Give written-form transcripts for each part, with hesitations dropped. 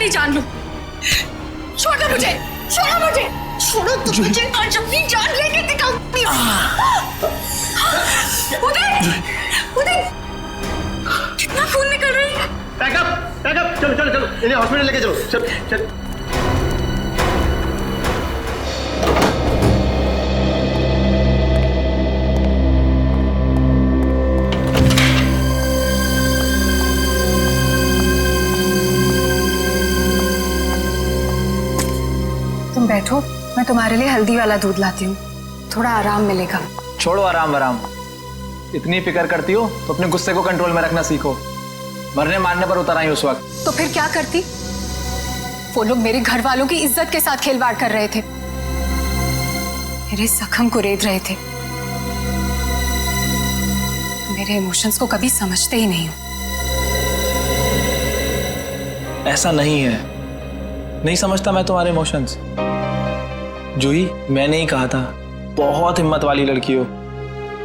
नहीं जान लूं। छोड़ो मुझे, छोड़ो मुझे, छोड़ो तुम मुझे, आज अपनी जान लेके दिखाऊंगी। उदय, उदय, कितना खून निकल रही है। पैकअप, पैकअप, चलो चलो चलो, इन्हें हॉस्पिटल लेके चलो, चल चल। तुम बैठो, मैं तुम्हारे लिए हल्दी वाला दूध लाती हूँ, थोड़ा आराम मिलेगा। छोड़ो आराम आराम, इतनी फिक्र करती हो तो अपने गुस्से को कंट्रोल में रखना सीखो। मरने मारने पर उतर आई उस वक्त। तो फिर क्या करती? वो लोग मेरे घर वालों की इज्जत के साथ खिलवाड़ कर रहे थे, मेरे जख्म को रेत रहे थे। मेरे इमोशंस को कभी समझते ही नहीं हो। ऐसा नहीं है, नहीं समझता मैं तुम्हारे इमोशंस। जूही, मैंने ही कहा था, बहुत हिम्मत वाली लड़की हो।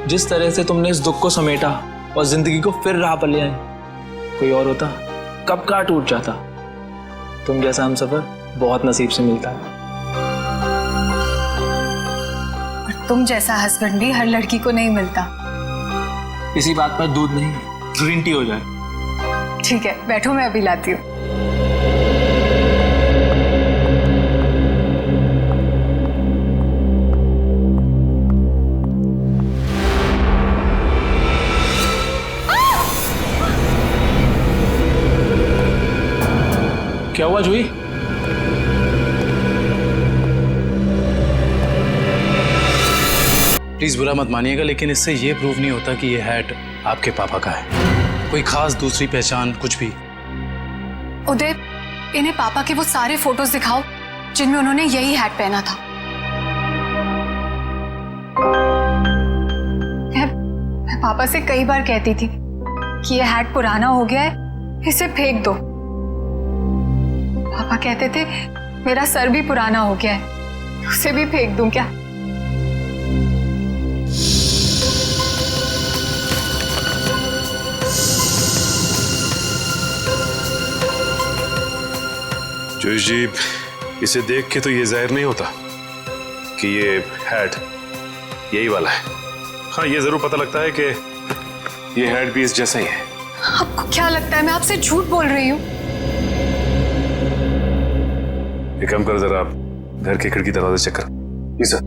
जिस तरह से तुमने इस दुख को समेटा और जिंदगी को फिर राह पर ले आई, कोई और होता कब का टूट जाता। तुम जैसा हमसफर बहुत नसीब से मिलता है। और तुम जैसा हस्बैंड भी हर लड़की को नहीं मिलता। इसी बात पर दूध नहीं, ग्रीन टी हो जाए। ठीक है, बैठो, मैं अभी लाती हूँ। क्या हुआ जूही? प्लीज बुरा मत मानिएगा, लेकिन इससे ये प्रूव नहीं होता कि ये हैट आपके पापा का है। कोई खास दूसरी पहचान कुछ भी? उदय, इन्हें पापा के वो सारे फोटोज दिखाओ जिनमें उन्होंने यही हैट पहना था। मैं पापा से कई बार कहती थी कि ये हैट पुराना हो गया है, इसे फेंक दो। पापा कहते थे मेरा सर भी पुराना हो गया है, उसे भी फेंक दूं क्या? जोश जी, इसे देख के तो ये जाहिर नहीं होता कि ये हैट यही वाला है। हाँ, ये जरूर पता लगता है कि ये हैट भी इस जैसा ही है। आपको क्या लगता है मैं आपसे झूठ बोल रही हूँ? एक काम करो, जरा आप घर के खिड़की दरवाजे चेक करो। जी सर।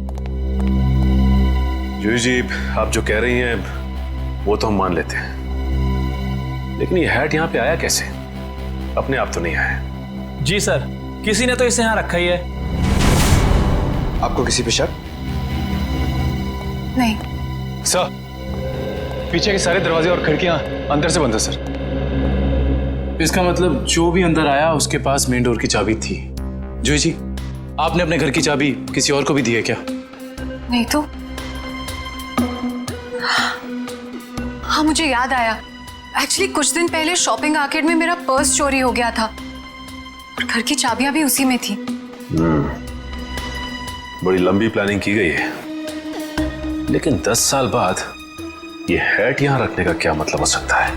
जोश जी, आप जो कह रही हैं वो तो हम मान लेते हैं, लेकिन ये हैट यहाँ पे आया कैसे? अपने आप तो नहीं आया। जी सर, किसी ने तो इसे यहाँ रखा ही है। आपको किसी पे शक? नहीं सर, पीछे के सारे दरवाजे और खिड़कियां अंदर से बंद है सर। इसका मतलब जो भी अंदर आया उसके पास मेन डोर की चाबी थी। जूही जी, आपने अपने घर की चाबी किसी और को भी दी है क्या? नहीं तो। हाँ, मुझे याद आया, एक्चुअली कुछ दिन पहले शॉपिंग आर्केड में मेरा पर्स चोरी हो गया था और घर की चाबियां भी उसी में थी। बड़ी लंबी प्लानिंग की गई है, लेकिन 10 साल बाद ये हैट यहाँ रखने का क्या मतलब हो सकता है?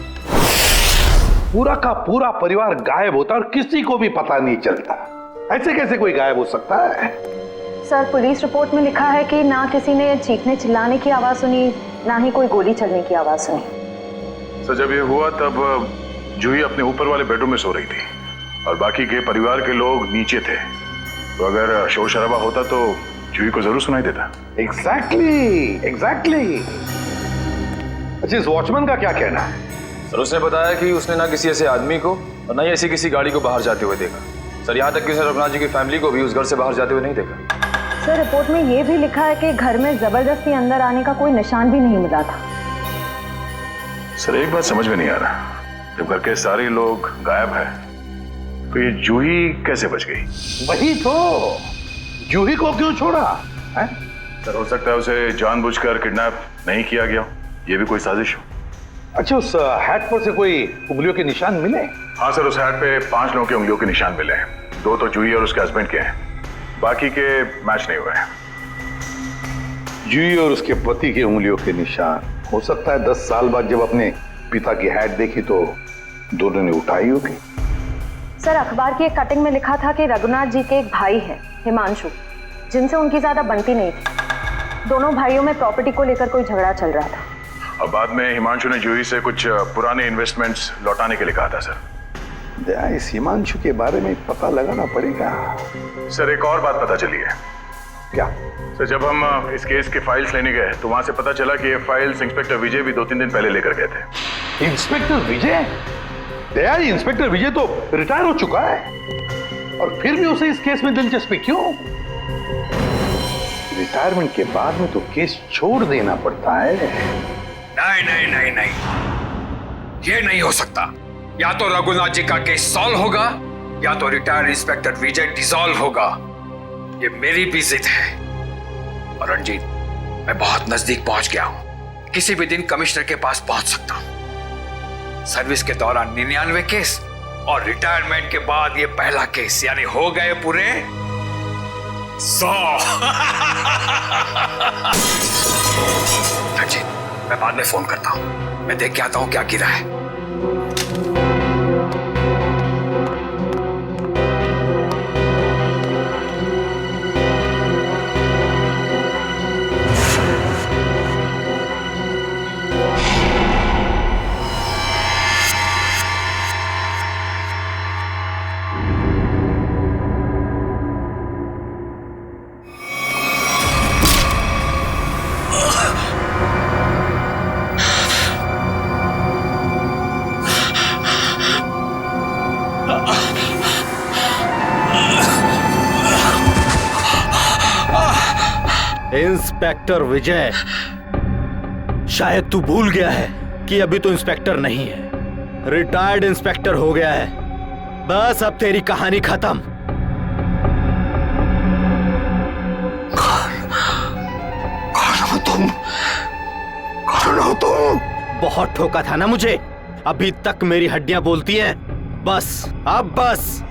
पूरा का पूरा परिवार गायब होता और किसी को भी पता नहीं चलता। ऐसे कैसे कोई गायब हो सकता है? सर, पुलिस रिपोर्ट में लिखा है कि ना किसी ने चीखने चिल्लाने की आवाज सुनी, ना ही कोई गोली चलने की आवाज सुनी। सर, जब ये हुआ तब जूही अपने ऊपर वाले बेडरूम में सो रही थी और बाकी के परिवार के लोग नीचे थे, तो अगर शोर शराबा होता तो जूही को जरूर सुनाई देता। एग्जैक्टली। अच्छा, इस वॉचमैन का क्या कहना है? सर, उसने बताया कि उसने ना किसी ऐसे आदमी को और ना ही ऐसी किसी गाड़ी को बाहर जाते हुए देखा। सर, यहाँ तक कि उसने रघुनाथ जी की फैमिली को भी उस घर से बाहर जाते हुए नहीं देखा। सर, रिपोर्ट में ये भी लिखा है कि घर में जबरदस्ती अंदर आने का कोई निशान भी नहीं मिला था। सर, एक बात समझ में नहीं आ रहा, जब घर के सारे लोग गायब हैं तो ये जूही कैसे बच गई? वही तो, जूही को क्यों छोड़ा है? सर, हो सकता है उसे जानबूझकर किडनैप नहीं किया गया, ये भी कोई साजिश हो। अच्छा, उस हैट पर से कोई उंगलियों के निशान मिले? हाँ सर, उस हैट पे 5 लोगों के उंगलियों के निशान मिले हैं। 2 तो जूही और उसके हस्बैंड के हैं, बाकी के मैच नहीं हुए हैं। जूही और उसके पति की उंगलियों के निशान। हो सकता है 10 साल बाद जब अपने पिता की हैट देखी तो दोनों ने उठाई होगी। सर, अखबार की एक कटिंग में लिखा था कि रघुनाथ जी के एक भाई हैं, हिमांशु, जिनसे उनकी ज्यादा बनती नहीं थी। दोनों भाइयों में प्रॉपर्टी को लेकर कोई झगड़ा चल रहा था। और बाद में हिमांशु ने जूही से कुछ पुराने इन्वेस्टमेंट्स लौटाने के लिए कहा था सर। दया, इस हिमांशु के बारे में पता लगाना पड़ेगा। सर एक और बात पता चली है। क्या? सर जब हम इस केस के फाइल्स लेने गए तो वहां से पता चला कि ये फाइल्स इंस्पेक्टर विजय भी 2-3 दिन पहले लेकर गए थे। इंस्पेक्टर विजय? दया, इंस्पेक्टर विजय तो रिटायर हो चुका है, और फिर भी उसे इस केस में दिलचस्पी क्यों? रिटायरमेंट के बाद में तो केस छोड़ देना पड़ता है। नहीं नहीं नहीं नहीं, ये नहीं हो सकता। या तो रघुनाथ जी का केस सॉल्व होगा या तो रिटायर्ड इंस्पेक्टर विजय डिसॉल्व होगा। ये मेरी भी जिद है। और रंजीत, मैं बहुत नजदीक पहुंच गया हूं। किसी भी दिन कमिश्नर के पास पहुंच सकता हूं। सर्विस के दौरान 99 केस और रिटायरमेंट के बाद ये पहला केस, यानी हो गए पूरे 100। रंजीत, मैं बाद में फोन करता हूं। मैं देख के आता हूं क्या गिरा है। इंस्पेक्टर विजय, शायद तू भूल गया है कि अभी तो इंस्पेक्टर नहीं है, रिटायर्ड इंस्पेक्टर हो गया है। बस अब तेरी कहानी खत्म। कौन हो तुम? बहुत ठोका था ना मुझे, अभी तक मेरी हड्डियां बोलती हैं। बस अब बस,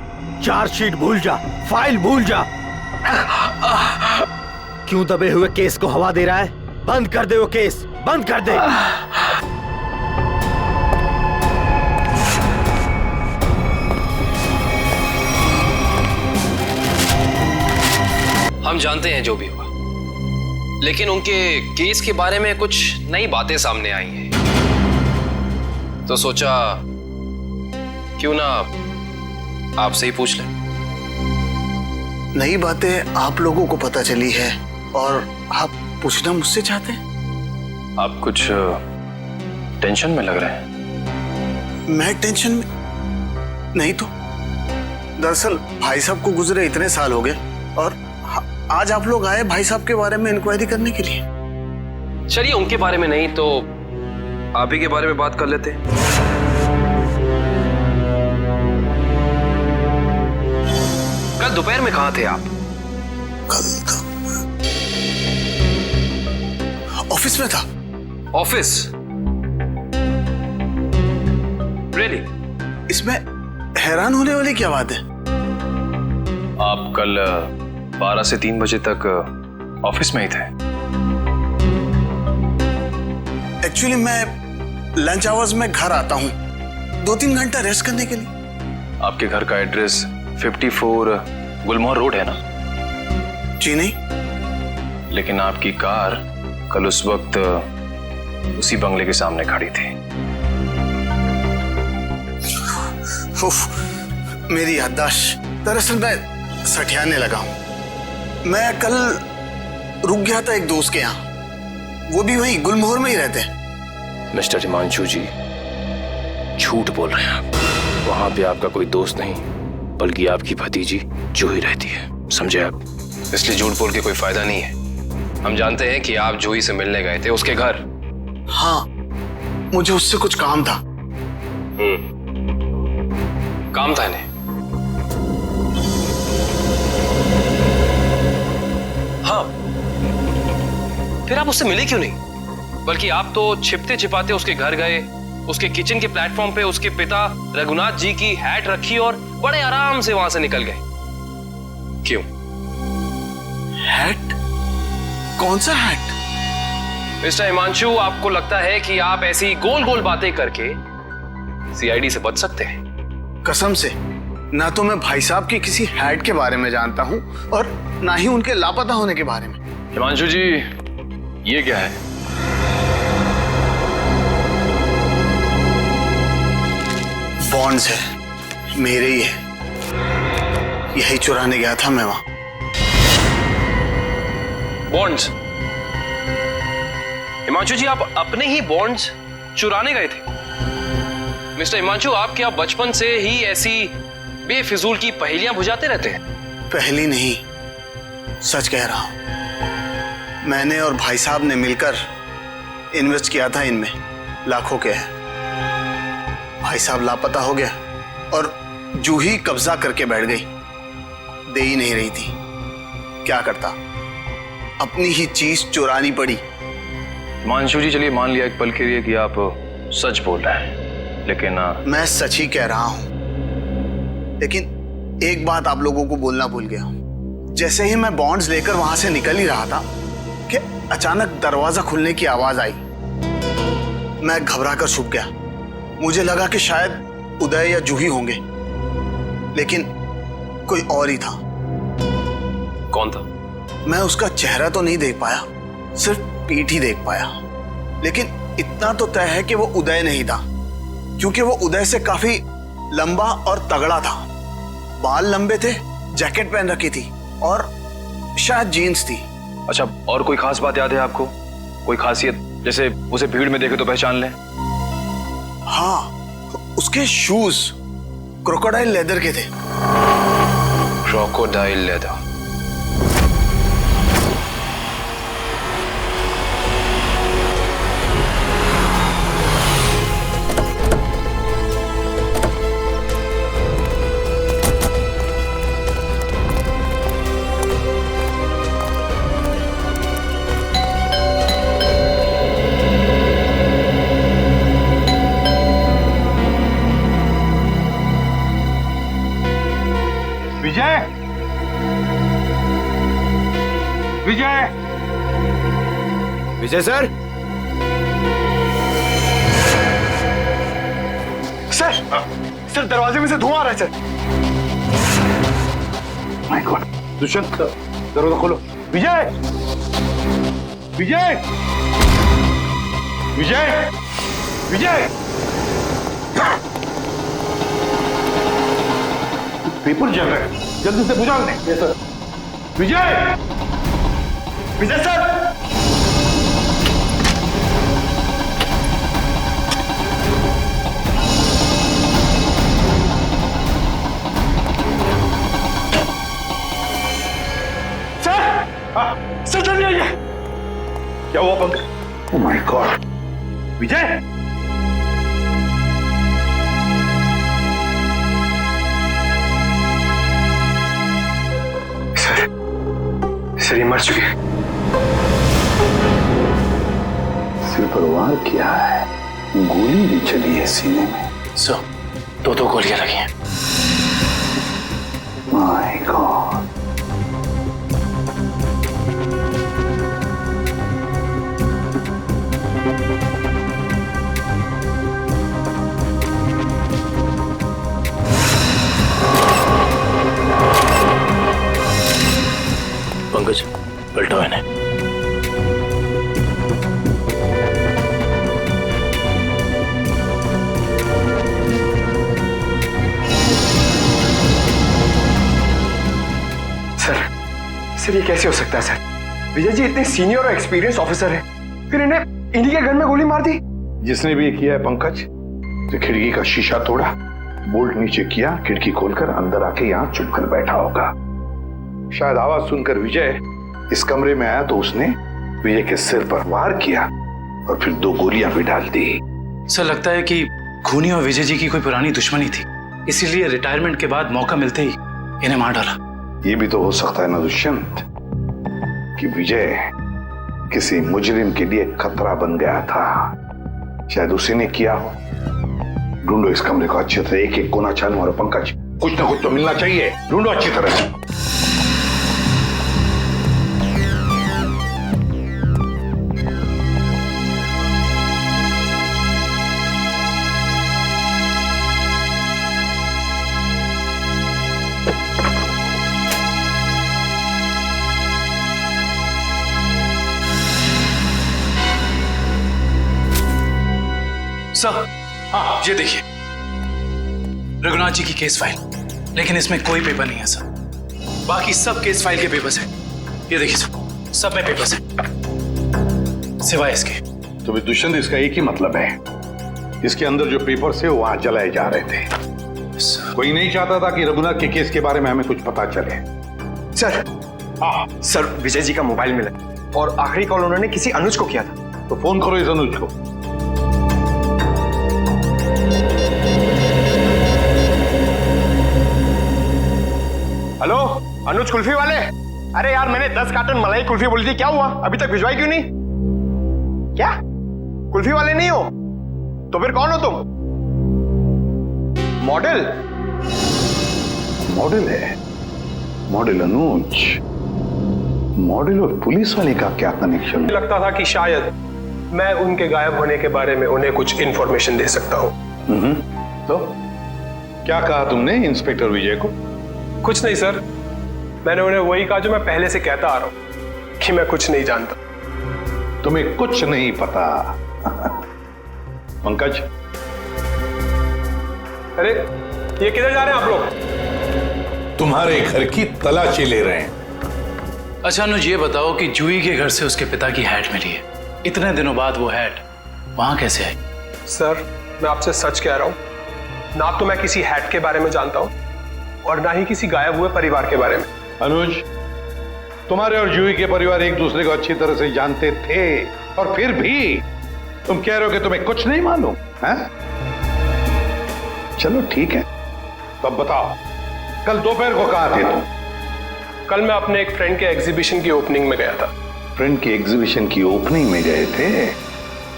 चार्जशीट भूल जा, फाइल भूल जा। क्यों दबे हुए केस को हवा दे रहा है? बंद कर दे वो केस, बंद कर दे। हम जानते हैं जो भी हुआ, लेकिन उनके केस के बारे में कुछ नई बातें सामने आई हैं, तो सोचा क्यों ना आपसे ही पूछ लें। नई बातें आप लोगों को पता चली है और आप पूछना मुझसे चाहते हैं? आप कुछ टेंशन में लग रहे हैं। मैं टेंशन में नहीं तो। दरअसल भाई साहब को गुजरे इतने साल हो गए और आज आप लोग आए भाई साहब के बारे में इंक्वायरी करने के लिए। चलिए, उनके बारे में नहीं तो आप ही के बारे में बात कर लेते हैं। कल दोपहर में कहाँ थे आप? कल ऑफिस में था। ऑफिस? रियली? इसमें हैरान होने वाली क्या बात है? आप कल 12 से 3 बजे तक ऑफिस में ही थे। एक्चुअली मैं लंच आवर्स में घर आता हूँ 2-3 घंटा रेस्ट करने के लिए। आपके घर का एड्रेस 54 गुलमोहर रोड है ना? जी नहीं। लेकिन आपकी कार कल उस वक्त उसी बंगले के सामने खड़ी थी। मेरी याददाश्त, दरअसल मैं सठियाने लगा हूं। मैं कल रुक गया था एक दोस्त के यहाँ, वो भी वहीं गुलमोहर में ही रहते हैं। मिस्टर हिमांशु जी, झूठ बोल रहे हैं आप। वहां पे आपका कोई दोस्त नहीं, बल्कि आपकी भतीजी जूही रहती है, समझे आप? इसलिए झूठ बोल के कोई फायदा नहीं है। हम जानते हैं कि आप जूही से मिलने गए थे उसके घर। हाँ, मुझे उससे कुछ काम था। काम था इन्हें? हाँ, फिर आप उससे मिले क्यों नहीं? बल्कि आप तो छिपते छिपाते उसके घर गए, उसके किचन के प्लेटफॉर्म पे उसके पिता रघुनाथ जी की हैट रखी और बड़े आराम से वहां से निकल गए। क्यों? हैट? कौन सा हैट? मिस्टर हिमांशु, आपको लगता है कि आप ऐसी गोल गोल बातें करके सीआईडी से बच सकते हैं? कसम से ना तो मैं भाई साहब की किसी हैड के बारे में जानता हूं और ना ही उनके लापता होने के बारे में। हिमांशु जी, ये क्या है? बॉन्ड्स है, मेरे ही है, यही चुराने गया था मैं वहां। बॉन्ड्स? हिमांशु जी, आप अपने ही बॉन्ड्स चुराने गए थे? मिस्टर हिमांशु, आप क्या बचपन से ही ऐसी बेफिजूल की पहेलियां बुझाते रहते हैं? पहली नहीं, सच कह रहा हूं। मैंने और भाई साहब ने मिलकर इन्वेस्ट किया था इनमें, लाखों के है। भाई साहब लापता हो गया और जूही कब्जा करके बैठ गई, दे ही नहीं रही थी। क्या करता, अपनी ही चीज चुरानी पड़ी। हिमांशु जी, चलिए मान लिया एक पल के लिए कि आप सच बोल रहे हैं, लेकिन मैं सच ही कह रहा हूं, लेकिन एक बात आप लोगों को बोलना भूल गया। जैसे ही मैं बॉन्ड्स लेकर वहां से निकल ही रहा था कि अचानक दरवाजा खुलने की आवाज आई। मैं घबरा कर छुप गया। मुझे लगा कि शायद उदय या जूही होंगे, लेकिन कोई और ही था। कौन था? मैं उसका चेहरा तो नहीं देख पाया, सिर्फ पीठ ही देख पाया। लेकिन इतना तो तय है कि वो उदय नहीं था, क्योंकि वो उदय से काफी लंबा और तगड़ा था। बाल लंबे थे, जैकेट पहन रखी थी और शायद जीन्स थी। अच्छा, और कोई खास बात याद है आपको? कोई खासियत, जैसे उसे भीड़ में देखे तो पहचान लें? हाँ, उसके शूज क्रोकोडाइल लेदर के थे। Crocodile leather? Vijay, Vijay, Vijay sir. Sir दरवाजे में से धुआं आ रहा है सर। माय गॉड, दुष्यंत दरवाजा खोलो। विजय, विजय, विजय, विजय, पेपर जल रहा है, जल्दी से बुझा लें। Yes sir. Vijay, Vijay sir, sir जल्दी आइए। क्या हुआ Pankaj? Oh my God, Vijay, sir ये मर चुके हैं। सिर पर वार किया है, गोली भी चली है सीने में। सर, दो गोलियां लगी हैं। माय गॉड, पंकज, पलटाओ इन्हें। सर ये कैसे हो सकता है सर? विजय जी इतने सीनियर और एक्सपीरियंस ऑफिसर हैं, फिर इन्हें इन्हीं के घर में गोली मार दी। जिसने भी ये किया है पंकज, जो खिड़की का शीशा तोड़ा, बोल्ट नीचे किया, खिड़की खोलकर अंदर आके यहाँ चुप कर बैठा होगा। शायद आवाज सुनकर विजय इस कमरे में आया तो उसने विजय के सिर पर वार किया और फिर 2 गोलियां भी डाल दी। सर, लगता है कि खूनी और विजय जी की कोई पुरानी दुश्मनी थी, इसीलिए रिटायरमेंट के बाद मौका मिलते ही इन्हें मार डाला। ये भी तो हो सकता है ना दुष्यंत, कि विजय किसी मुजरिम के लिए खतरा बन गया था। शायद उसी ने किया हो। ढूंढो इस कमरे को अच्छी तरह, एक एक कोना छानो। और पंकज, कुछ ना कुछ तो मिलना चाहिए, ढूंढो अच्छी तरह से। ये देखिए, रघुनाथ जी की केस फाइल, लेकिन इसमें कोई पेपर नहीं है सर। बाकी सब केस फाइल के पेपर्स हैं। ये देखिए सर, सब में पेपर्स हैं सिवाय इसके। तो दुष्यंत, इसका एक ही मतलब है, इसके अंदर जो पेपर्स है वो वहां जलाए जा रहे थे। कोई नहीं चाहता था कि रघुनाथ के केस के बारे में हमें कुछ पता चले। सर, सर विजय जी का मोबाइल मिला और आखिरी कॉल उन्होंने किसी अनुज को किया था। तो फोन करो इस अनुज को। हेलो, अनुज कुल्फी वाले? अरे यार, मैंने 10 कार्टन मलाई कुल्फी बोली थी, क्या हुआ? अभी तक भिजवाई क्यों नहीं? क्या कुल्फी वाले नहीं हो? तो फिर कौन हो तुम? मॉडल? मॉडल है? मॉडल अनुज? मॉडल और पुलिस वाले का क्या कनेक्शन? लगता था कि शायद मैं उनके गायब होने के बारे में उन्हें कुछ इंफॉर्मेशन दे सकता हूं। तो क्या कहा तुमने इंस्पेक्टर विजय को? कुछ नहीं सर, मैंने उन्हें वही कहा जो मैं पहले से कहता आ रहा हूं कि मैं कुछ नहीं जानता। तुम्हें कुछ नहीं पता? पंकज, अरे ये किधर जा रहे हैं आप लोग? तुम्हारे घर की तलाशी ले रहे हैं। अच्छा अनुज, ये बताओ कि जूही के घर से उसके पिता की हैट मिली है, इतने दिनों बाद वो हैट वहां कैसे आई? सर, मैं आपसे सच कह रहा हूं, ना तो मैं किसी हैट के बारे में जानता हूं और ना ही किसी गायब हुए परिवार के बारे में। अनुज, तुम्हारे और जूही के परिवार एक दूसरे को अच्छी तरह से जानते थे और फिर भी तुम कह रहे हो कि तुम्हें कुछ नहीं मालूम है? चलो ठीक है, तब बताओ, कल दोपहर को कहां थे तुम? कल मैं अपने एक फ्रेंड के एग्जीबिशन की ओपनिंग में गया था। फ्रेंड की एग्जीबिशन की ओपनिंग में गए थे?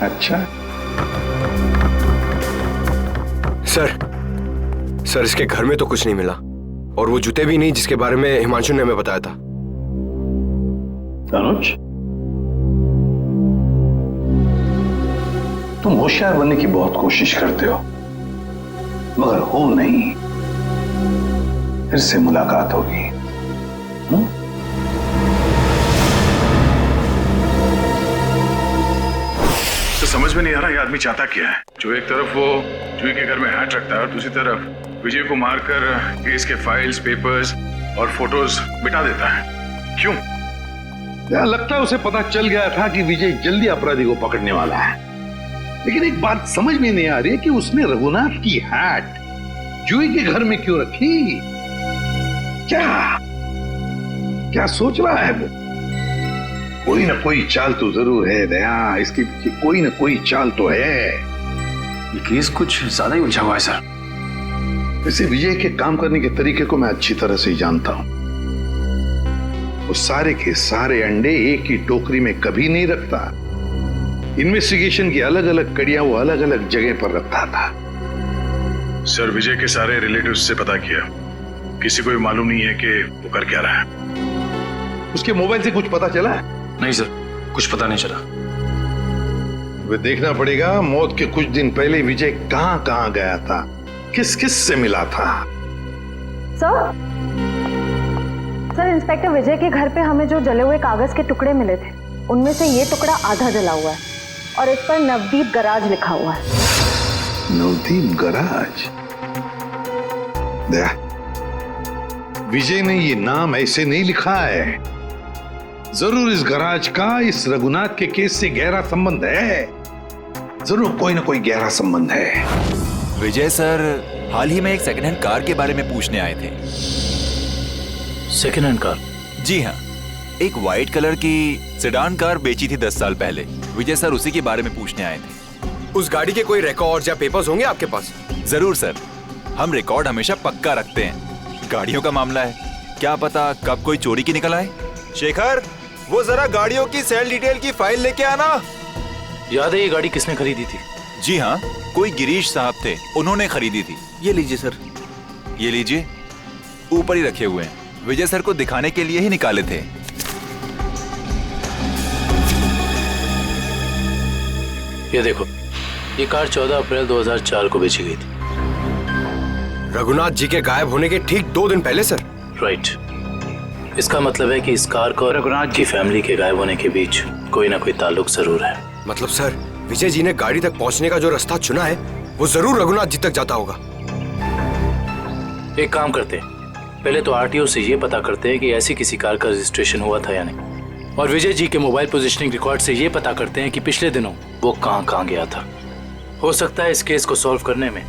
अच्छा। सर इसके घर में तो कुछ नहीं मिला और वो जूते भी नहीं जिसके बारे में हिमांशु ने हमें बताया था। अनुज, तुम होशियार बनने की बहुत कोशिश करते हो, मगर हो नहीं। फिर से मुलाकात होगी। तो समझ में नहीं आ रहा ये आदमी चाहता क्या है। जो एक तरफ वो जूही के घर में हैट रखता है और दूसरी तरफ विजय को मारकर केस के फाइल्स, पेपर्स और फोटोज मिटा देता है। क्यों? लगता है उसे पता चल गया था कि विजय जल्दी अपराधी को पकड़ने वाला है। लेकिन एक बात समझ में नहीं आ रही कि उसने रघुनाथ की हैट जूही के घर में क्यों रखी? क्या सोच रहा है वो? कोई ना कोई चाल तो जरूर है दया, इसके पीछे कोई ना कोई चाल तो है। ये केस कुछ ज्यादा ही उलझा हुआ है सर। वैसे विजय के काम करने के तरीके को मैं अच्छी तरह से जानता हूं। वो सारे के सारे अंडे एक ही टोकरी में कभी नहीं रखता। इन्वेस्टिगेशन की अलग अलग कड़ियां वो अलग अलग जगह पर रखता था। सर, विजय के सारे रिलेटिव्स से पता किया, किसी को भी मालूम नहीं है कि वो कर क्या रहा है। उसके मोबाइल से कुछ पता चला है? नहीं सर, कुछ पता नहीं चला। वे देखना पड़ेगा मौत के कुछ दिन पहले विजय कहां कहां गया था, किस किस से मिला था। सर, इंस्पेक्टर विजय के घर पे हमें जो जले हुए कागज के टुकड़े मिले थे, उनमें से ये टुकड़ा आधा जला हुआ है और इस पर नवदीप गराज लिखा हुआ है। नवदीप गराज? दया, विजय ने ये नाम ऐसे नहीं लिखा है। जरूर इस गराज का इस रघुनाथ के केस से गहरा संबंध है। जरूर कोई ना कोई गहरा संबंध है। विजय सर हाल ही में एक सेकंड हैंड कार के बारे में पूछने आए थे। Second hand car? जी हाँ, एक व्हाइट कलर की सेडान कार बेची थी 10 साल पहले। विजय सर उसी के बारे में पूछने आए थे। उस गाड़ी के कोई रिकॉर्ड या पेपर्स होंगे आपके पास? जरूर सर, हम रिकॉर्ड हमेशा पक्का रखते हैं। गाड़ियों का मामला है, क्या पता कब कोई चोरी की निकल आए। शेखर, वो जरा गाड़ियों की सेल डिटेल की फाइल लेके आना। याद है ये गाड़ी किसने खरीदी थी? जी हाँ, कोई गिरीश साहब थे, उन्होंने खरीदी थी। ये लीजिए सर। ये लीजिए, ऊपर ही रखे हुए हैं, विजय सर को दिखाने के लिए ही निकाले थे। ये देखो, ये कार 14 अप्रैल 2004 को बेची गई थी। रघुनाथ जी के गायब होने के ठीक 2 दिन पहले सर? राइट। इसका मतलब है कि इस कार को रघुनाथ की फैमिली के गायब होने के बीच कोई ना कोई ताल्लुक जरूर है। मतलब सर, विजय जी ने गाड़ी तक पहुंचने का जो रास्ता चुना है वो जरूर रघुनाथ जी तक जाता होगा। एक काम करते हैं, पहले तो आरटीओ से ये पता करते हैं कि ऐसी किसी कार का रजिस्ट्रेशन हुआ था या नहीं, और विजय जी के मोबाइल पोजीशनिंग रिकॉर्ड से ये पता करते हैं कि पिछले दिनों वो कहाँ गया था। हो सकता है इस केस को सॉल्व करने में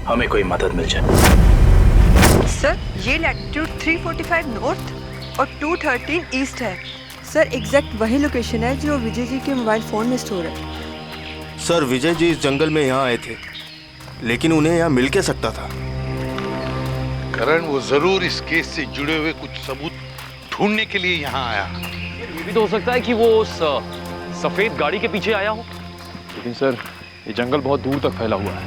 हमें कोई मदद मिल जाए। सर, ये लैटिट्यूड 345 नॉर्थ और 213 ईस्ट है। सर, एग्जैक्ट वही लोकेशन है जो विजय जी के मोबाइल फोन में स्टोर है। सर, विजय जी इस जंगल में यहाँ आए थे, लेकिन उन्हें यहाँ मिल के सकता था। करण, वो जरूर इस केस से जुड़े हुए कुछ सबूत ढूंढने के लिए यहाँ आया। ये भी तो हो सकता है कि वो उस सफेद गाड़ी के पीछे आया हो। लेकिन सर, ये जंगल बहुत दूर तक फैला हुआ है,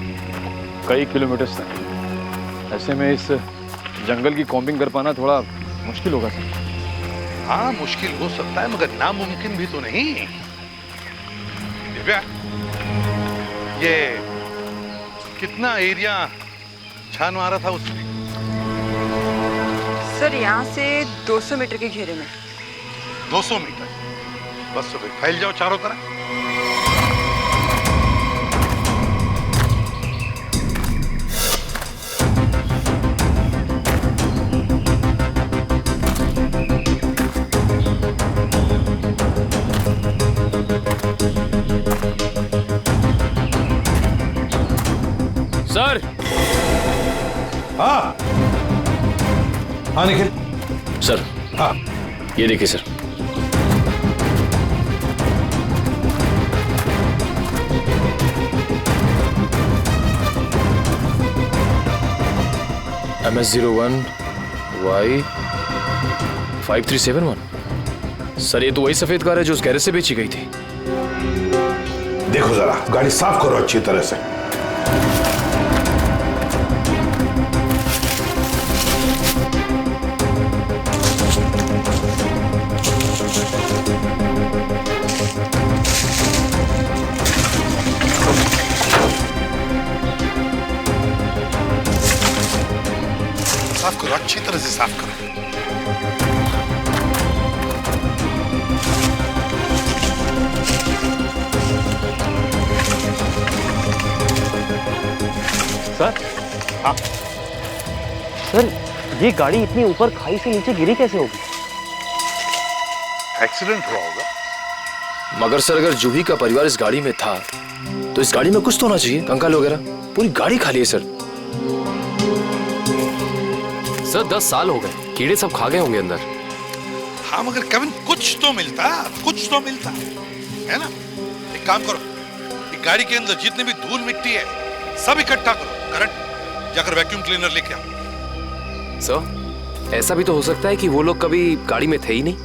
कई किलोमीटर तक। ऐसे में इस जंगल की कॉम्बिंग कर पाना थोड़ा मुश्किल होगा सर। हाँ, मुश्किल हो सकता है, मगर नामुमकिन भी तो नहीं। दिव्या, ये कितना एरिया छान मारा था उसने? सर, यहाँ से 200 मीटर के घेरे में। 200 मीटर? बस तो फिर फैल जाओ चारों तरफ। सर। हाँ हाँ निखिल। सर, हाँ, ये देखिए सर। MS01 Y 5371। सर, ये तो वही सफेद कार है जो उस गैरेज से बेची गई थी। देखो जरा, गाड़ी साफ करो अच्छी तरह से। साफ करो, अच्छी तरह से साफ करो। सर। हाँ सर, ये गाड़ी इतनी ऊपर खाई से नीचे गिरी कैसे होगी? एक्सीडेंट हुआ होगा। मगर सर, अगर जूही का परिवार इस गाड़ी में था तो इस गाड़ी में कुछ तो होना चाहिए, कंकाल वगैरह। पूरी गाड़ी खाली है सर। सर, 10 साल हो गए, कीड़े सब खा गए होंगे अंदर। हाँ, मगर केविन, कुछ तो मिलता है ना? एक काम करो, एक गाड़ी के अंदर जितने भी धूल मिट्टी है सब इकट्ठा करो। करंट, जाकर वैक्यूम क्लीनर लेके आओ। सर, ऐसा भी तो हो सकता है कि वो लोग कभी गाड़ी में थे ही नहीं।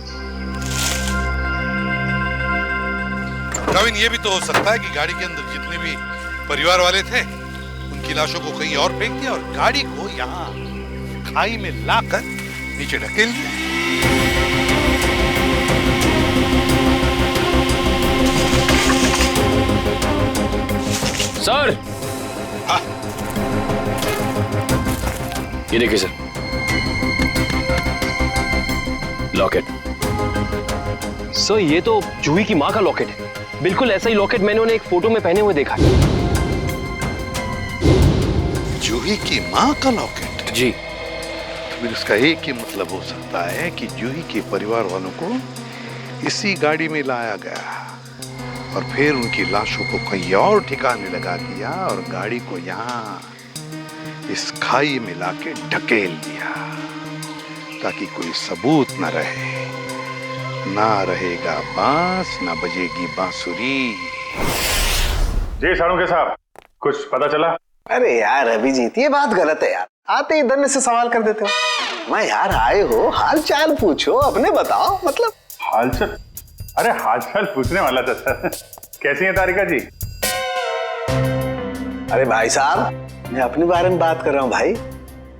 केविन, ये भी तो हो सकता है कि गाड़ी के अंदर जितने भी परिवार वाले थे उनकी लाशों को कहीं और फेंक दिया और गाड़ी को यहाँ खाई में लाकर नीचे ढकेल दिया। सर। हाँ, ये देखिए सर, लॉकेट। सर, ये तो जूही की माँ का लॉकेट है। बिल्कुल ऐसा ही लॉकेट मैंने उन्हें एक फोटो में पहने हुए देखा है। जूही की माँ का लॉकेट? जी। फिर उसका एक ही मतलब हो सकता है कि जूही के परिवार वालों को इसी गाड़ी में लाया गया और फिर उनकी लाशों को कहीं और ठिकाने लगा दिया और गाड़ी को यहाँ इस खाई में लाके ढकेल दिया ताकि कोई सबूत न रहे। ना रहेगा बांस, ना बजेगी बांसुरी। जी साड़ू के साहब, कुछ पता चला? अरे यार अभिजीत, ये बात गलत है यार। आते ही धन्य से सवाल कर देते हो। मैं यार, आए हो, हाल चाल पूछो, अपने बताओ। मतलब हाल चाल? अरे हाल चाल पूछने वाला था सर। कैसी है तारिका जी? अरे भाई साहब, मैं अपने बारे में बात कर रहा हूँ भाई।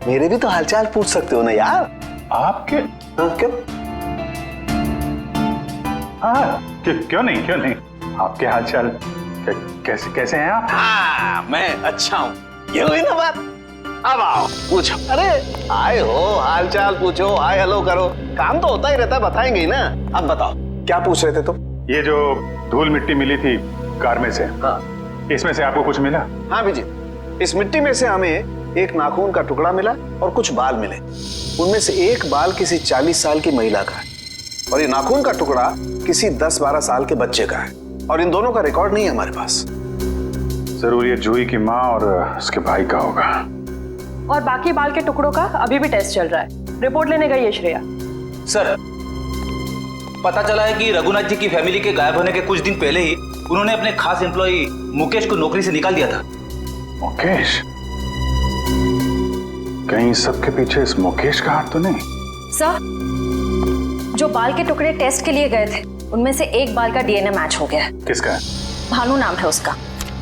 मेरे भी तो हालचाल पूछ सकते हो ना यार। आपके? हाँ, क्यों? हाँ, क्यों नहीं। आपके हालचाल कैसे हैं आप? हाँ, मैं अच्छा हूँ। ये हुई ना बात। अब आओ, पूछो। अरे आए हो, हालचाल पूछो, हाय हेलो करो, काम तो होता ही रहता है, बताएंगे ही ना। अब बताओ, क्या पूछ रहे थे तुम? ये जो धूल मिट्टी मिली थी कार में से, हाँ, इसमें से आपको कुछ मिला? हाँ विजय, इस मिट्टी में से हमें एक नाखून का टुकड़ा मिला और कुछ बाल मिले। उनमें से एक बाल किसी 40 साल की महिला का है और ये नाखून का टुकड़ा किसी 10-12 साल के बच्चे का है, और इन दोनों का रिकॉर्ड नहीं है हमारे पास। जरूर ये जूही की माँ और उसके भाई का होगा। और बाकी बाल के टुकड़ों का अभी भी टेस्ट चल रहा है। रिपोर्ट लेने गई है श्रेया। सर, पता चला है कि रघुनाथ जी की फैमिली के गायब होने के कुछ दिन पहले ही उन्होंने अपने खास एम्प्लॉय मुकेश को नौकरी से निकाल दिया था। मुकेश? कहीं सबके पीछे इस मुकेश का हाथ तो नहीं? सर, जो बाल के टुकड़े टेस्ट के लिए गए थे उनमें से एक बाल का डीएनए मैच हो गया है। किसका है? भानु नाम है उसका।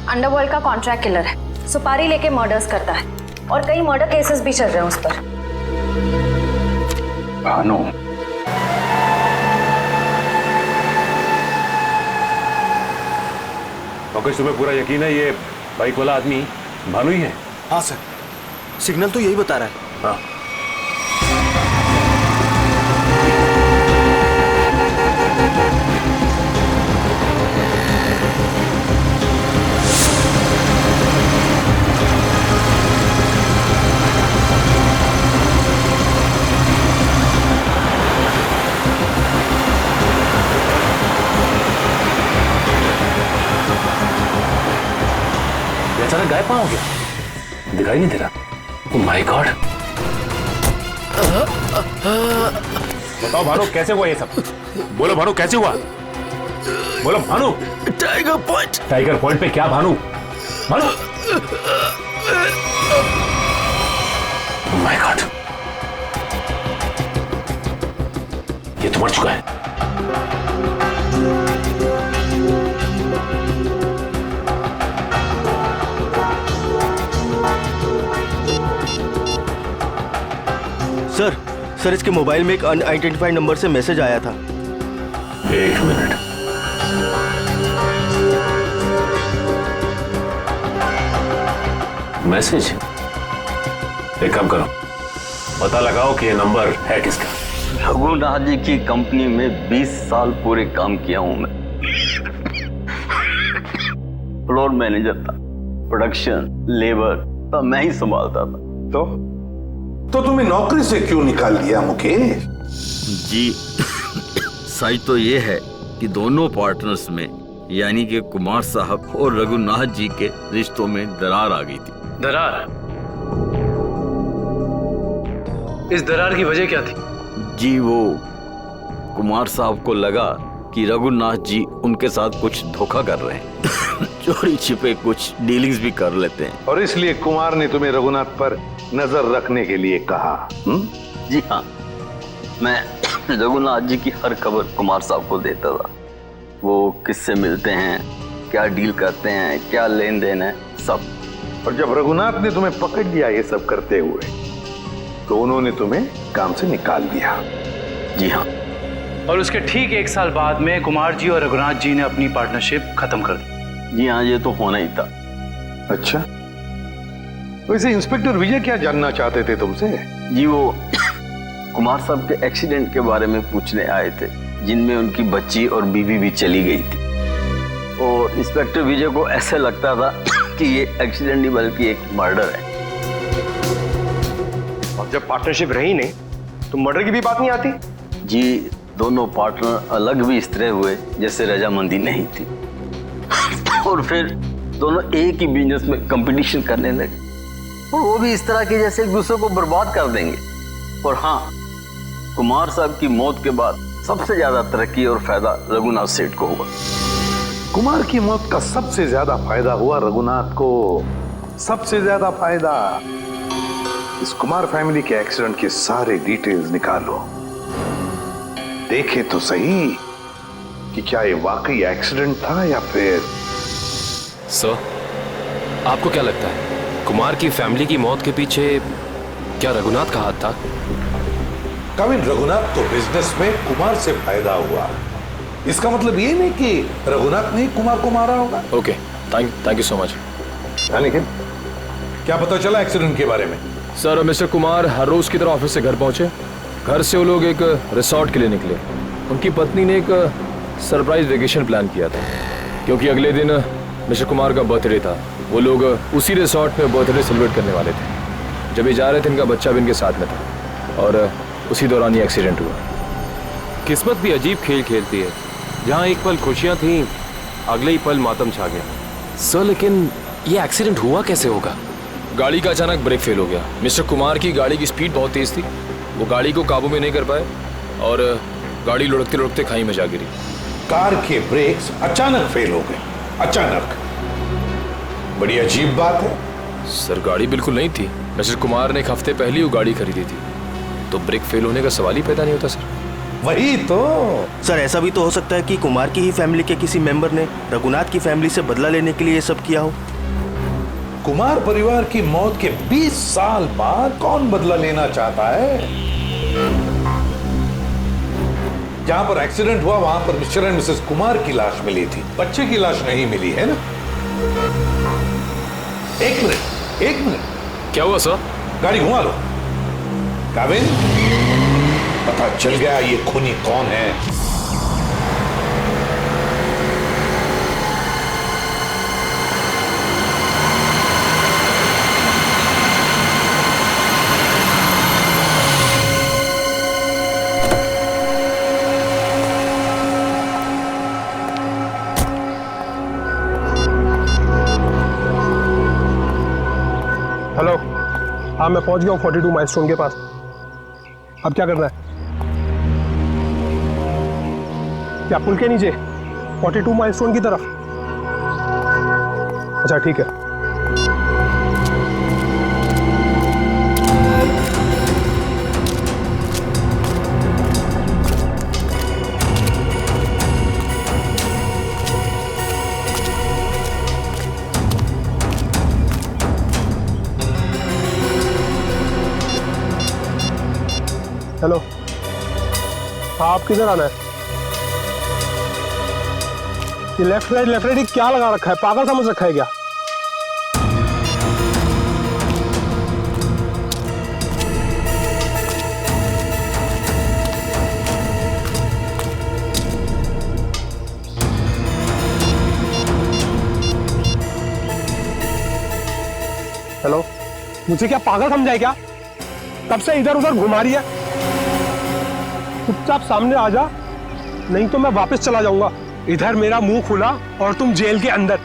अंडरवर्ल्ड का कॉन्ट्रैक्ट किलर है, सुपारी लेके मर्डर्स करता है और कई मर्डर केसेस भी चल रहे हैं उस पर। भानु? मुकेश, तुम्हें पूरा यकीन है ये बाइक वाला आदमी भानु ही है? हाँ सर, सिग्नल तो यही बता रहा है। हाँ। अचानक गायब कहाँ हो गया? दिखाई नहीं दे रहा। Oh my God! बताओ भानु, कैसे हुआ ये सब? बोलो भानु, कैसे हुआ? बोलो Bhanu. Tiger point. Tiger point पे क्या Bhanu? Bhanu! Oh my God! ये तो मर चुका है। सर, इसके मोबाइल में एक अनआइडेंटिफाइड नंबर से मैसेज आया था। एक मिनट। मैसेज? एक काम करो, पता लगाओ कि ये नंबर है किसका। रघुनाथ जी की कंपनी में 20 साल पूरे काम किया हूं मैं। फ्लोर मैनेजर था, प्रोडक्शन, लेबर सब मैं ही संभालता था। तो तुम्हें नौकरी से क्यों निकाल दिया मुकेश? जी सच तो ये है कि दोनों पार्टनर्स में यानी कि कुमार साहब और रघुनाथ जी के रिश्तों में दरार आ गई थी। दरार? इस दरार की वजह क्या थी? जी वो कुमार साहब को लगा कि रघुनाथ जी उनके साथ कुछ धोखा कर रहे हैं चोरी छिपे कुछ डीलिंग्स भी कर लेते हैं, और इसलिए कुमार ने तुम्हें रघुनाथ पर नजर रखने के लिए कहा। जी हाँ, मैं रघुनाथ जी की हर खबर कुमार साहब को देता था। वो किससे मिलते हैं, क्या डील करते हैं, क्या लेन देन है, सब। और जब रघुनाथ ने तुम्हें पकड़ लिया ये सब करते हुए, तो उन्होंने तुम्हें काम से निकाल दिया। जी हाँ। और उसके ठीक 1 साल बाद में कुमार जी और रघुनाथ जी ने अपनी पार्टनरशिप खत्म कर दी। जी हाँ, ये तो होना ही था। अच्छा, वैसे इंस्पेक्टर विजय क्या जानना चाहते थे तुमसे? जी वो कुमार साहब के एक्सीडेंट के बारे में पूछने आए थे, जिनमें उनकी बच्ची और बीवी भी चली गई थी। और इंस्पेक्टर विजय को ऐसा लगता था कि ये एक्सीडेंट नहीं बल्कि एक मर्डर है। और जब पार्टनरशिप रही नहीं तो मर्डर की भी बात नहीं आती? जी दोनों पार्टनर अलग भी इस तरह हुए जैसे रजामंदी नहीं थी और फिर दोनों एक ही बिजनेस में कंपटीशन करने लगे, और वो भी इस तरह के जैसे एक दूसरे को बर्बाद कर देंगे। और हाँ, कुमार साहब की मौत के बाद सबसे ज्यादा तरक्की और फायदा रघुनाथ सेठ को हुआ। कुमार की मौत का सबसे ज्यादा फायदा हुआ रघुनाथ को। सबसे ज्यादा फायदा। इस कुमार फैमिली के एक्सीडेंट के सारे डिटेल्स निकालो, देखे तो सही कि क्या ये वाकई एक्सीडेंट था या फिर। सर, आपको क्या लगता है कुमार की फैमिली की मौत के पीछे क्या रघुनाथ का हाथ था? कविन, रघुनाथ तो बिजनेस में कुमार से फायदा हुआ, इसका मतलब ये नहीं कि रघुनाथ ने कुमार को मारा होगा। Okay, thank you so much. लेकिन क्या पता चला एक्सीडेंट के बारे में? सर, मिस्टर कुमार हर रोज की तरह ऑफिस से घर पहुंचे। घर से वो लोग एक रिसोर्ट के लिए निकले। उनकी पत्नी ने एक सरप्राइज वेकेशन प्लान किया था, क्योंकि अगले दिन मिस्टर कुमार का बर्थडे था। वो लोग उसी रिसॉर्ट में बर्थडे सेलिब्रेट करने वाले थे। जब ये जा रहे थे इनका बच्चा भी इनके साथ में था और उसी दौरान ये एक्सीडेंट हुआ। किस्मत भी अजीब खेल खेलती है, जहाँ एक पल खुशियाँ थीं, अगले ही पल मातम छा गया। सर लेकिन ये एक्सीडेंट हुआ कैसे होगा? गाड़ी का अचानक ब्रेक फेल हो गया। मिस्टर कुमार की गाड़ी की स्पीड बहुत तेज थी, वो गाड़ी को काबू में नहीं कर पाए और गाड़ी लुढ़कते लुढ़कते खाई में जा गिरी। कार के ब्रेक्स अचानक फेल हो गए। अचानक, बड़ी अजीब बात है। सर गाड़ी बिल्कुल नहीं थी। मिस्टर कुमार ने एक हफ्ते पहले वो गाड़ी खरीदी थी, तो ब्रेक फेल होने का सवाल ही पैदा नहीं होता सर। वही तो सर, ऐसा भी तो हो सकता है कि कुमार की ही फैमिली के किसी मेंबर ने रघुनाथ की फैमिली से बदला लेने के लिए ये सब किया हो। कुमार परिवार की मौत के 20 साल बाद कौन बदला लेना चाहता है? जहां पर एक्सीडेंट हुआ वहां पर मिस्टर एंड मिसेस कुमार की लाश मिली थी, बच्चे की लाश नहीं मिली है ना? एक मिनट क्या हुआ सर? गाड़ी घुमा लो। काविन, पता चल गया ये खूनी कौन है। हेलो, हाँ मैं पहुंच गया हूँ 42 माइलस्टोन के पास। अब क्या करना है? क्या पुल के नीचे 42 माइलस्टोन की तरफ? अच्छा ठीक है। हेलो, हाँ आप किधर आना है? ये लेफ्ट राइट क्या लगा रखा है? पागल समझ रखा है क्या? हेलो, मुझे क्या पागल समझा है क्या? तब से इधर उधर घुमा रही है। चुपचाप सामने आ जा, नहीं तो मैं वापस चला जाऊंगा। इधर मेरा मुंह खुला और तुम जेल के अंदर,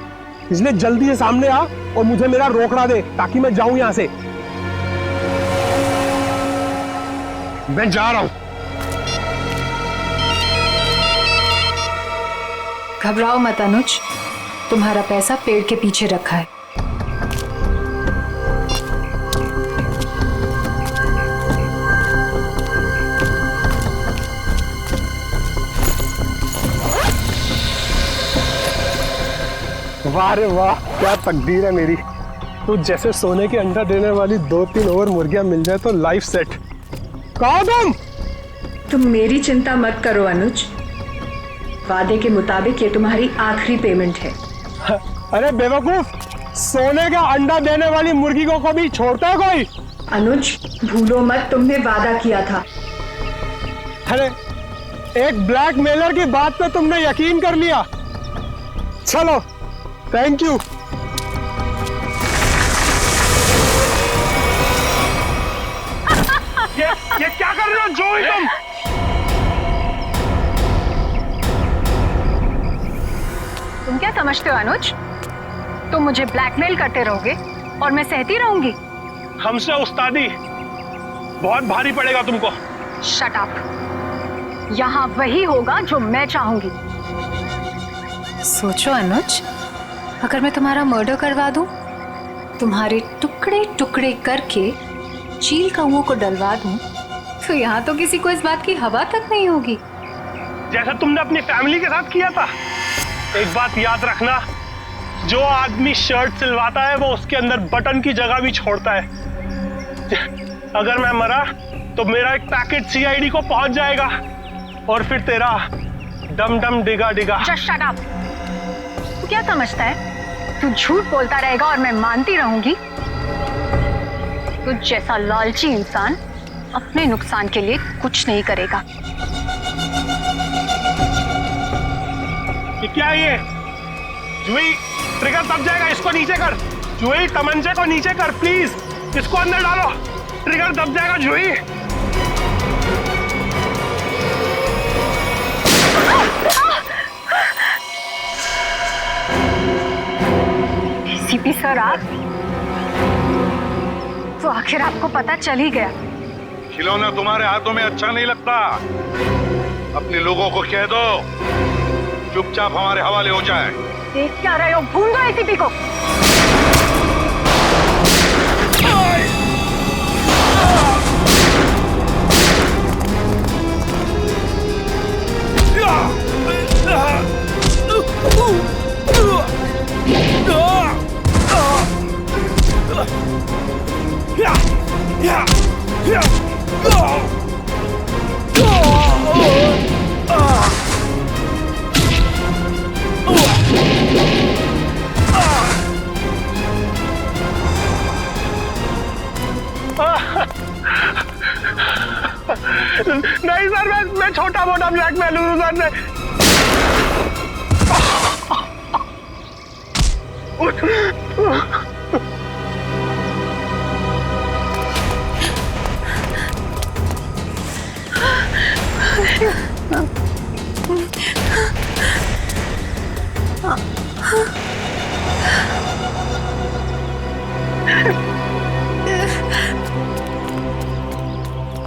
इसलिए जल्दी से सामने आ और मुझे मेरा रोकड़ा दे ताकि मैं जाऊं यहां से। मैं जा रहा हूं। घबराओ मत अनुज, तुम्हारा पैसा पेड़ के पीछे रखा है। वाह रे वाह, क्या तकदीर है मेरी। तो जैसे सोने के अंडा देने वाली 2-3 और मुर्गियां मिल जाए तो लाइफ सेट। कहाँ तुम मेरी चिंता मत करो अनुज, वादे के मुताबिक ये तुम्हारी आखिरी पेमेंट है। अरे बेवकूफ, सोने का अंडा देने वाली मुर्गी को कभी छोड़ता है कोई? अनुज भूलो मत, तुमने वादा किया था। अरे एक ब्लैकमेलर की बात पे तुमने यकीन कर लिया। चलो, थैंक यू। ये क्या कर रहे हो जोई तुम? तुम क्या समझते हो अनुज? तुम मुझे ब्लैकमेल करते रहोगे और मैं सहती रहूंगी? हमसे उस्तादी बहुत भारी पड़ेगा तुमको। Shut up. यहाँ वही होगा जो मैं चाहूंगी। सोचो अनुज, अगर मैं तुम्हारा मर्डर करवा दूं, तुम्हारे टुकड़े टुकड़े करके चील कौओं को डलवा दूं, तो यहाँ तो किसी को इस बात की हवा तक नहीं होगी। जैसा तुमने अपनी फैमिली के साथ किया था। एक बात याद रखना, जो आदमी शर्ट सिलवाता है वो उसके अंदर बटन की जगह भी छोड़ता है। अगर मैं मरा तो मेरा एक पैकेट सीआईडी को पहुंच जाएगा और फिर तेरा डम डम डिगा डिगा। Just shut up। तू क्या समझता है तू झूठ बोलता रहेगा और मैं मानती रहूंगी? तू जैसा लालची इंसान अपने नुकसान के लिए कुछ नहीं करेगा। ये क्या है ये? जुई ट्रिगर दब जाएगा, इसको नीचे कर। जूही तमंचे को नीचे कर प्लीज, इसको अंदर डालो, ट्रिगर दब जाएगा जूही। सीपी सर आप तो आखिर आपको पता चल ही गया। खिलौना तुम्हारे हाथों में अच्छा नहीं लगता। अपने लोगों को कह दो चुपचाप हमारे हवाले हो जाए। देख क्या रहे हो, भूल दो एसीपी को। नहीं सर, मैं छोटा मोटा ब्लैकमेल हूँ सर।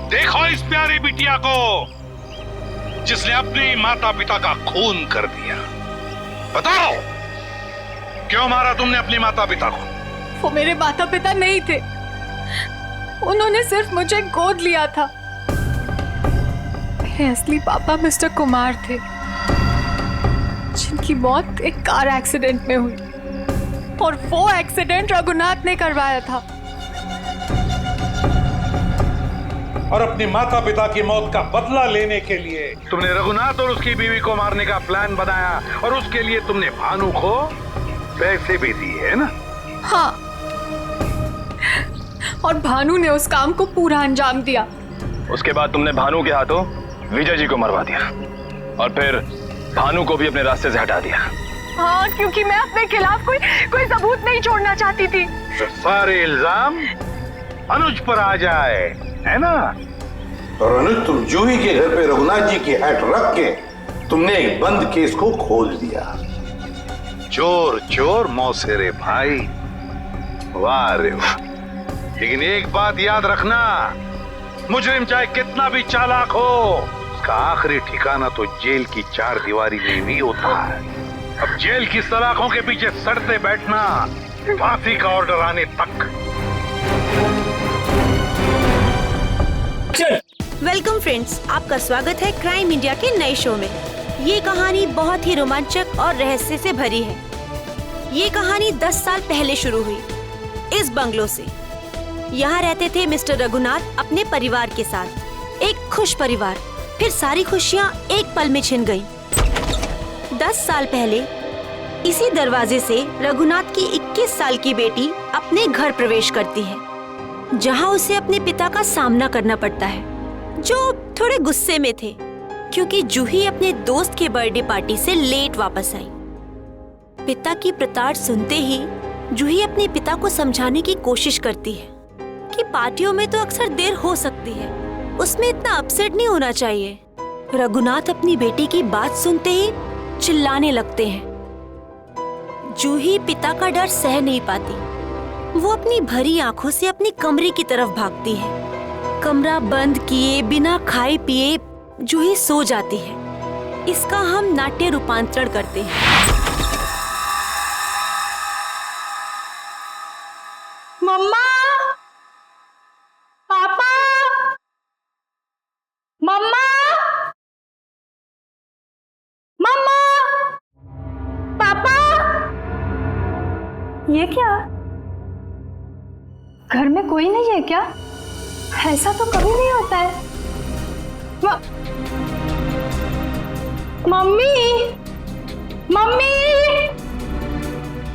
देखो इस प्यारी बिटिया को जिसने अपने माता पिता का खून कर दिया। बताओ क्यों मारा तुमने अपने माता पिता को? वो मेरे माता पिता नहीं थे, उन्होंने सिर्फ मुझे गोद लिया था। मेरे असली पापा मिस्टर कुमार थे, जिनकी मौत एक कार एक्सीडेंट में हुई, और वो एक्सीडेंट रघुनाथ ने करवाया था। और अपनी माता पिता की मौत का बदला लेने के लिए तुमने रघुनाथ और उसकी बीवी को मारने का प्लान बनाया, और उसके लिए तुमने भानु को पैसे भी दिए है ना? हाँ, और भानु ने उस काम को पूरा अंजाम दिया। उसके बाद तुमने भानु के हाथों विजय जी को मरवा दिया, और फिर भानु को भी अपने रास्ते से हटा दिया। हाँ, क्योंकि मैं अपने खिलाफ कोई सबूत नहीं छोड़ना चाहती थी। तो सारे इल्जाम अनुज पर आ जाए, है ना? और अनुज, तुम जूही के घर पे रघुनाथ जी की हैट रख के तुमने एक बंद केस को खोल दिया। चोर चोर मौसेरे भाई, वाह रे वाह। लेकिन एक बात याद रखना, मुजरिम चाहे कितना भी चालाक हो, उसका आखिरी ठिकाना तो जेल की चार दीवारी में भी होता है। अब जेल की सलाखों के पीछे सड़ते बैठना फांसी का ऑर्डर आने तक। वेलकम फ्रेंड्स, आपका स्वागत है क्राइम इंडिया के नए शो में। ये कहानी बहुत ही रोमांचक और रहस्य से भरी है। ये कहानी 10 साल पहले शुरू हुई इस बंगलो से। यहाँ रहते थे मिस्टर रघुनाथ अपने परिवार के साथ, एक खुश परिवार। फिर सारी खुशियाँ एक पल में छिन गईं। 10 साल पहले इसी दरवाजे से रघुनाथ की 21 साल की बेटी अपने घर प्रवेश करती है, जहाँ उसे अपने पिता का सामना करना पड़ता है, जो थोड़े गुस्से में थे क्योंकि जूही अपने दोस्त के बर्थडे पार्टी से लेट वापस आई। पिता की प्रताड़ सुनते ही जूही अपने पिता को समझाने की कोशिश करती है कि पार्टियों में तो अक्सर देर हो सकती है, उसमें इतना अपसेट नहीं होना चाहिए। रघुनाथ अपनी बेटी की बात सुनते ही चिल्लाने लगते हैं। जूही पिता का डर सह नहीं पाती। वो अपनी भरी आंखों से अपने कमरे की तरफ भागती है। कमरा बंद किए बिना खाए पिए जूही सो जाती है। इसका हम नाट्य रूपांतरण करते हैं। मम्मा, पापा, मम्मा, मम्मा, पापा। ये क्या? घर में कोई नहीं है क्या? ऐसा तो कभी नहीं होता है। मम्मी, मम्मी,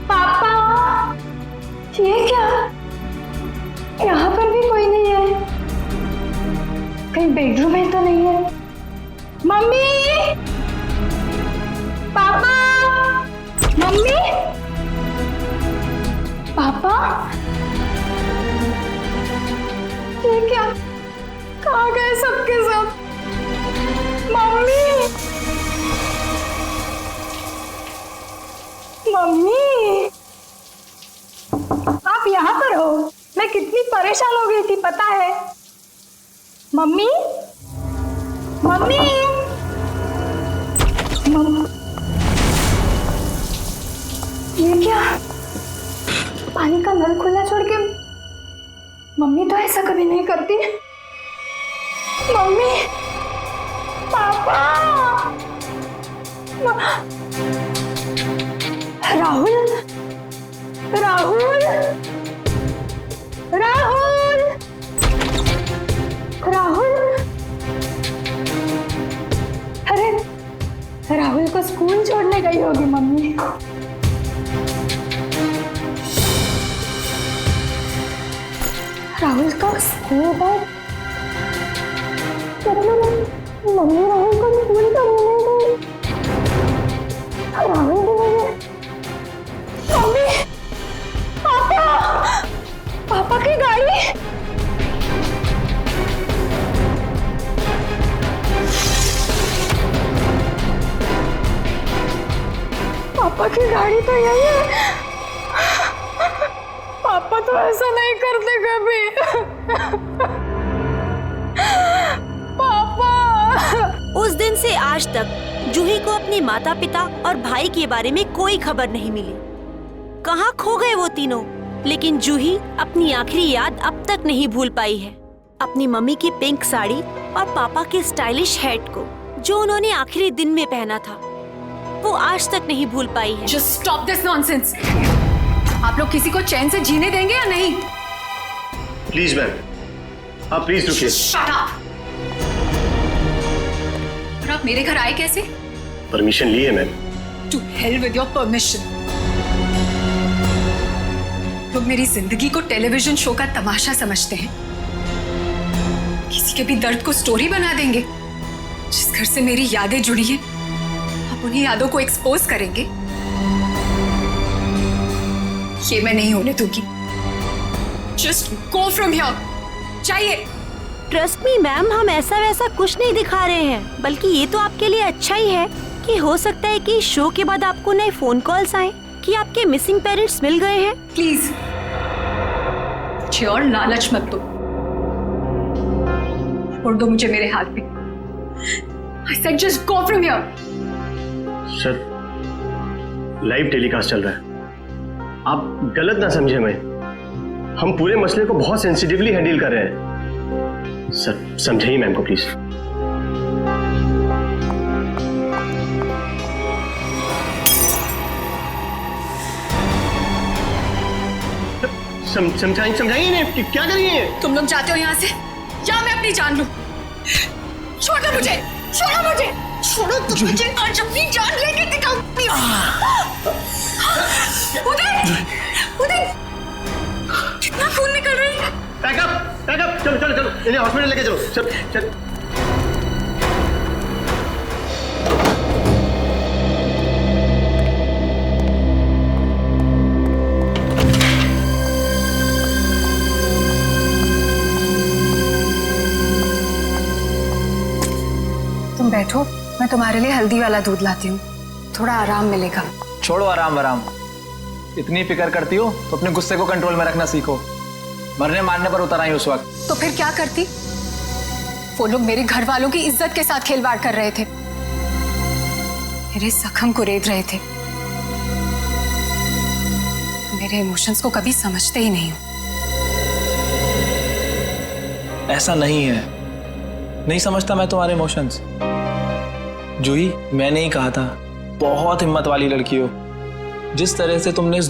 पापा, ये क्या? यहाँ पर भी कोई नहीं है। कहीं बेडरूम में तो नहीं है? मम्मी, पापा, मम्मी, पापा, ये क्या? कहाँ गए सबके सब? मम्मी, मम्मी, आप यहाँ पर हो? मैं कितनी परेशान हो गई थी पता है? मम्मी, मम्मी, ये क्या? पानी का नल खुला छोड़ के मम्मी तो ऐसा कभी नहीं करती। मम्मी, पापा, राहुल, राहुल, राहुल, राहुल, अरे राहुल को स्कूल छोड़ने गई होगी मम्मी। राहुल का स्कूल बैग, मतलब मम्मी राहुल को स्कूल छोड़ने गई। राहुल भी नहीं। मम्मी, पापा, पापा की गाड़ी। पापा की गाड़ी तो यही है। पापा तो ऐसा नहीं करते कभी। पापा। उस दिन से आज तक जूही को अपने माता पिता और भाई के बारे में कोई खबर नहीं मिली। कहाँ खो गए वो तीनों? लेकिन जूही अपनी आखिरी याद अब तक नहीं भूल पाई है, अपनी मम्मी की पिंक साड़ी और पापा के स्टाइलिश हैट को, जो उन्होंने आखिरी दिन में पहना था, वो आज तक नहीं भूल पाई है। Just stop this nonsense. आप लोग किसी को चैन से जीने देंगे या नहीं? प्लीज मैम, आप प्लीज रुकिए। Shut up. और आप मेरे घर आए कैसे? परमिशन लिए ma'am. To hell with your permission. लोग मेरी जिंदगी को टेलीविजन शो का तमाशा समझते हैं। किसी के भी दर्द को स्टोरी बना देंगे। जिस घर से मेरी यादें जुड़ी हैं, आप उन्हीं यादों को एक्सपोज करेंगे। ये मैं नहीं होने दूंगी। Just go from here. चाहिए। ट्रस्ट मी मैम, हम ऐसा वैसा कुछ नहीं दिखा रहे हैं, बल्कि ये तो आपके लिए अच्छा ही है कि हो सकता है कि शो के बाद आपको नए फोन कॉल्स आए कि आपके मिसिंग पेरेंट्स मिल गए हैं। प्लीज मुझे और लालच मत दो। छोड़ दो मुझे मेरे हाथ पे। I said just go from here. Sir, live telecast चल रहा है, आप गलत ना समझे। मैं हम पूरे मसले को बहुत सेंसिटिवली हैंडल कर रहे हैं। सर समझाइए मैम को प्लीज। समझाइए ना, क्या करिए? तुम लोग जाते हो यहाँ से या मैं अपनी जान लूं? छोड़ो मुझे, छोड़ो मुझे, छोड़ो तुम मुझे। आज अपनी जान लेके दिखाऊंगी। उदय, उदय, कितना खून निकल रही है। पैकअप, पैकअप, चलो चलो चलो, इन्हें हॉस्पिटल लेके चलो। चल चल। तुम बैठो, मैं तुम्हारे लिए हल्दी वाला दूध लाती हूँ, थोड़ा आराम मिलेगा। छोड़ो आराम आराम, इतनी फिक्र करती हो तो अपने गुस्से को कंट्रोल में रखना सीखो। मरने मारने पर उतर आई उस वक्त। तो फिर क्या करती? वो लोग मेरे घर वालों की इज्जत के साथ खिलवाड़ कर रहे थे, मेरे जख्म को रेत रहे थे। मेरे इमोशंस को कभी समझते ही नहीं हो। ऐसा नहीं है, नहीं समझता मैं तुम्हारे इमोशंस। जूही, मैंने ही कहा था, बहुत हिम्मत वाली लड़की हो। जिस तरह से तुमने इस